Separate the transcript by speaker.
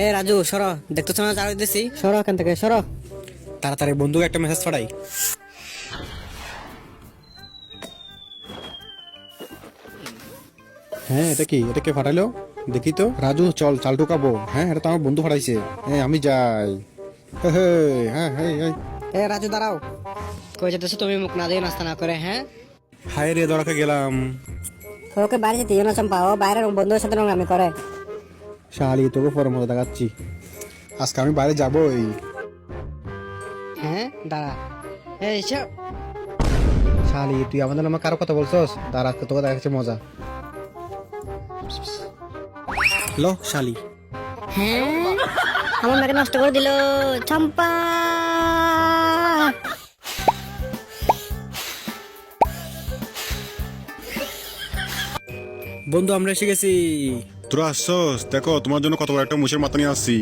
Speaker 1: এ রাজু সরো, দেখতেছ না চাল দিছি, সরো এখান থেকে সরো। তাড়াতাড়ি বন্ধুকে একটা মেসেজ ছড়াই।
Speaker 2: হ্যাঁ, এটা কি? এটা কে ফাটাইলো? দেখি তো। রাজু চল, চাল ঢুকাবো। হ্যাঁ, এটা তো আমার বন্ধু ফাটাইছে। হ্যাঁ, আমি যাই। হে হে, হ্যাঁ হ্যাঁ হ্যাঁ।
Speaker 1: এ রাজু দাঁড়াও, কই যেতেছো তুমি মুখ না দিয়ে নাস্তা না করে? হ্যাঁ,
Speaker 2: হায় রে, দরাকে গেলাম।
Speaker 3: ওকে বাইরে যেতে না চম্পা, ও বাইরের বন্ধুদের সাথে নোংরামি করে।
Speaker 2: শালি, তোকে পরের মতো দেখাচ্ছি। আজকে আমি বাইরে যাবোই।
Speaker 1: হ্যাঁ দাঁড়া, এই সব
Speaker 2: শালি, তুই আমাদের নামে কারো কথা বলছস? দাঁড়া, আজকে তোকে দেখাচ্ছে মজা। লো শালি।
Speaker 3: হ্যাঁ, আমার মেয়েকে নষ্ট করে দিল চম্পা।
Speaker 1: বন্ধু আমরা এসে গেছি।
Speaker 2: তোরা আসছস? দেখো, তোমার জন্য কত বড় একটা মুষের মাথা নিয়ে আসছি।